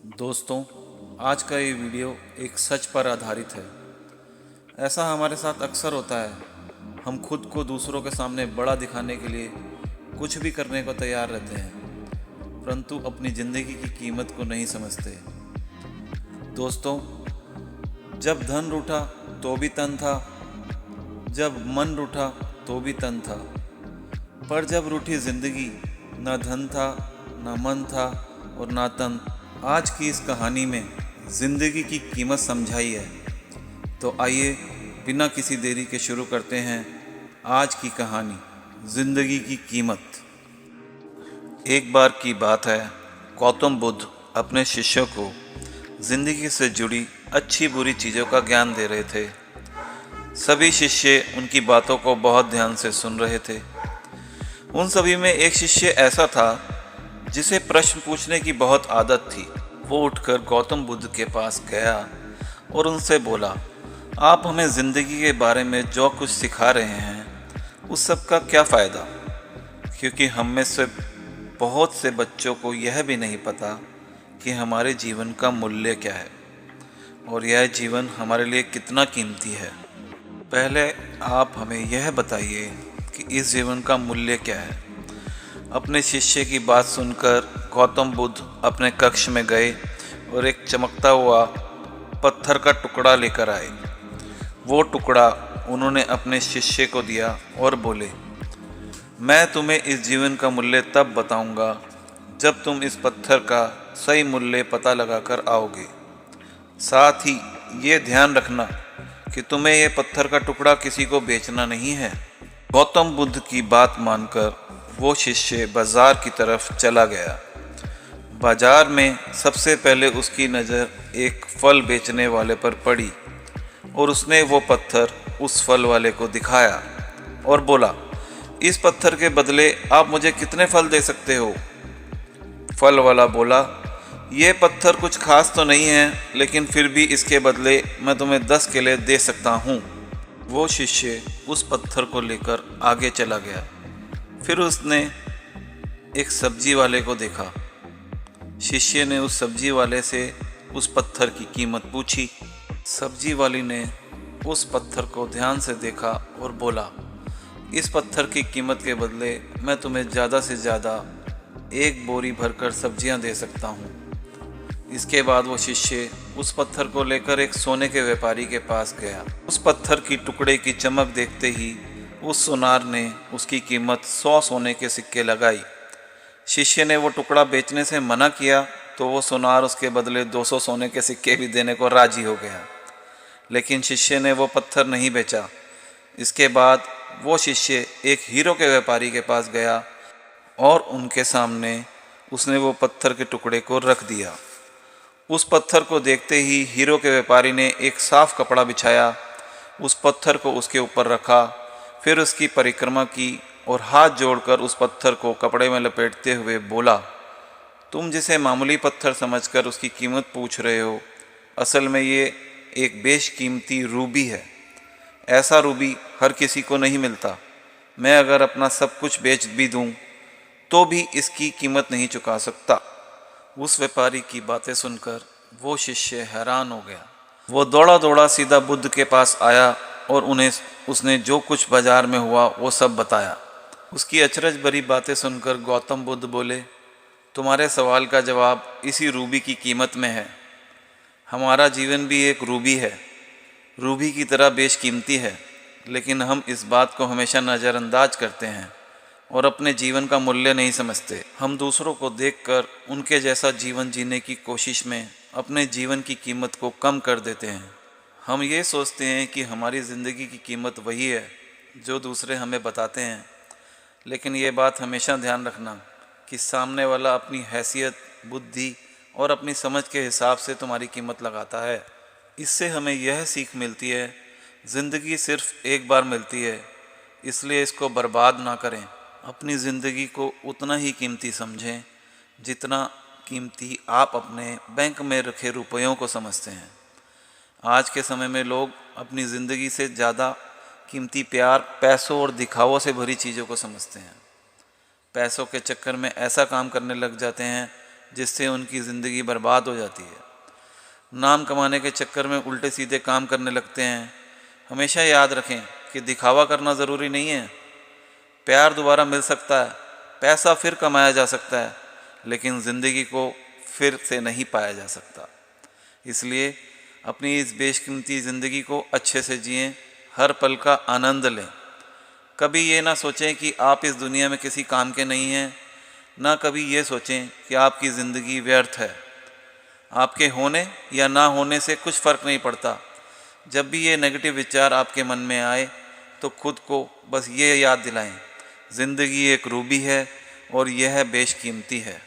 दोस्तों, आज का ये वीडियो एक सच पर आधारित है। ऐसा हमारे साथ अक्सर होता है। हम खुद को दूसरों के सामने बड़ा दिखाने के लिए कुछ भी करने को तैयार रहते हैं, परंतु अपनी ज़िंदगी की कीमत को नहीं समझते। दोस्तों, जब धन रूठा तो भी तन था, जब मन रूठा तो भी तन था, पर जब रूठी ज़िंदगी, ना धन था, ना मन था और ना तन। आज की इस कहानी में ज़िंदगी की कीमत समझाई है। तो आइए बिना किसी देरी के शुरू करते हैं आज की कहानी, ज़िंदगी की कीमत। एक बार की बात है, गौतम बुद्ध अपने शिष्यों को ज़िंदगी से जुड़ी अच्छी बुरी चीज़ों का ज्ञान दे रहे थे। सभी शिष्य उनकी बातों को बहुत ध्यान से सुन रहे थे। उन सभी में एक शिष्य ऐसा था जिसे प्रश्न पूछने की बहुत आदत थी। वो उठकर गौतम बुद्ध के पास गया और उनसे बोला, आप हमें ज़िंदगी के बारे में जो कुछ सिखा रहे हैं उस सब का क्या फ़ायदा, क्योंकि हम में से बहुत से बच्चों को यह भी नहीं पता कि हमारे जीवन का मूल्य क्या है और यह जीवन हमारे लिए कितना कीमती है। पहले आप हमें यह बताइए कि इस जीवन का मूल्य क्या है। अपने शिष्य की बात सुनकर गौतम बुद्ध अपने कक्ष में गए और एक चमकता हुआ पत्थर का टुकड़ा लेकर आए। वो टुकड़ा उन्होंने अपने शिष्य को दिया और बोले, मैं तुम्हें इस जीवन का मूल्य तब बताऊंगा जब तुम इस पत्थर का सही मूल्य पता लगाकर आओगे। साथ ही ये ध्यान रखना कि तुम्हें ये पत्थर का टुकड़ा किसी को बेचना नहीं है। गौतम बुद्ध की बात मानकर वो शिष्य बाजार की तरफ चला गया। बाजार में सबसे पहले उसकी नज़र एक फल बेचने वाले पर पड़ी और उसने वो पत्थर उस फल वाले को दिखाया और बोला, इस पत्थर के बदले आप मुझे कितने फल दे सकते हो? फल वाला बोला, ये पत्थर कुछ खास तो नहीं है, लेकिन फिर भी इसके बदले मैं तुम्हें 10 केले दे सकता हूँ। वो शिष्य उस पत्थर को लेकर आगे चला गया। फिर उसने एक सब्जी वाले को देखा। शिष्य ने उस सब्जी वाले से उस पत्थर की कीमत पूछी। सब्जी वाली ने उस पत्थर को ध्यान से देखा और बोला, इस पत्थर की कीमत के बदले मैं तुम्हें ज़्यादा से ज़्यादा 1 बोरी भरकर सब्जियां दे सकता हूँ। इसके बाद वो शिष्य उस पत्थर को लेकर एक सोने के व्यापारी के पास गया। उस पत्थर की टुकड़े की चमक देखते ही उस सुनार ने उसकी कीमत 100 सोने के सिक्के लगाई। शिष्य ने वो टुकड़ा बेचने से मना किया तो वो सुनार उसके बदले 200 सोने के सिक्के भी देने को राजी हो गया, लेकिन शिष्य ने वो पत्थर नहीं बेचा। इसके बाद वो शिष्य एक हीरो के व्यापारी के पास गया और उनके सामने उसने वो पत्थर के टुकड़े को रख दिया। उस पत्थर को देखते ही हीरो के व्यापारी ने एक साफ कपड़ा बिछाया, उस पत्थर को उसके ऊपर रखा, फिर उसकी परिक्रमा की और हाथ जोड़कर उस पत्थर को कपड़े में लपेटते हुए बोला, तुम जिसे मामूली पत्थर समझकर उसकी कीमत पूछ रहे हो, असल में ये एक बेशकीमती रूबी है। ऐसा रूबी हर किसी को नहीं मिलता। मैं अगर अपना सब कुछ बेच भी दूं तो भी इसकी कीमत नहीं चुका सकता। उस व्यापारी की बातें सुनकर वो शिष्य हैरान हो गया। वो दौड़ा दौड़ा सीधा बुद्ध के पास आया और उसने जो कुछ बाजार में हुआ वो सब बताया। उसकी अचरज भरी बातें सुनकर गौतम बुद्ध बोले, तुम्हारे सवाल का जवाब इसी रूबी की कीमत में है। हमारा जीवन भी एक रूबी है, रूबी की तरह बेशकीमती है, लेकिन हम इस बात को हमेशा नज़रअंदाज करते हैं और अपने जीवन का मूल्य नहीं समझते। हम दूसरों को देखकर उनके जैसा जीवन जीने की कोशिश में अपने जीवन की कीमत को कम कर देते हैं। हम ये सोचते हैं कि हमारी ज़िंदगी की कीमत वही है जो दूसरे हमें बताते हैं, लेकिन ये बात हमेशा ध्यान रखना कि सामने वाला अपनी हैसियत, बुद्धि और अपनी समझ के हिसाब से तुम्हारी कीमत लगाता है। इससे हमें यह सीख मिलती है, ज़िंदगी सिर्फ एक बार मिलती है, इसलिए इसको बर्बाद ना करें। अपनी ज़िंदगी को उतना ही कीमती समझें जितना कीमती आप अपने बैंक में रखे रुपयों को समझते हैं। आज के समय में लोग अपनी ज़िंदगी से ज़्यादा कीमती प्यार, पैसों और दिखावों से भरी चीज़ों को समझते हैं। पैसों के चक्कर में ऐसा काम करने लग जाते हैं जिससे उनकी ज़िंदगी बर्बाद हो जाती है। नाम कमाने के चक्कर में उल्टे सीधे काम करने लगते हैं। हमेशा याद रखें कि दिखावा करना ज़रूरी नहीं है। प्यार दोबारा मिल सकता है, पैसा फिर कमाया जा सकता है, लेकिन ज़िंदगी को फिर से नहीं पाया जा सकता। इसलिए अपनी इस बेशकीमती ज़िंदगी को अच्छे से जिएं, हर पल का आनंद लें। कभी ये ना सोचें कि आप इस दुनिया में किसी काम के नहीं हैं, ना कभी ये सोचें कि आपकी ज़िंदगी व्यर्थ है। आपके होने या ना होने से कुछ फ़र्क नहीं पड़ता। जब भी ये नेगेटिव विचार आपके मन में आए तो खुद को बस ये याद दिलाएं, ज़िंदगी एक रूबी है और यह बेशकीमती है।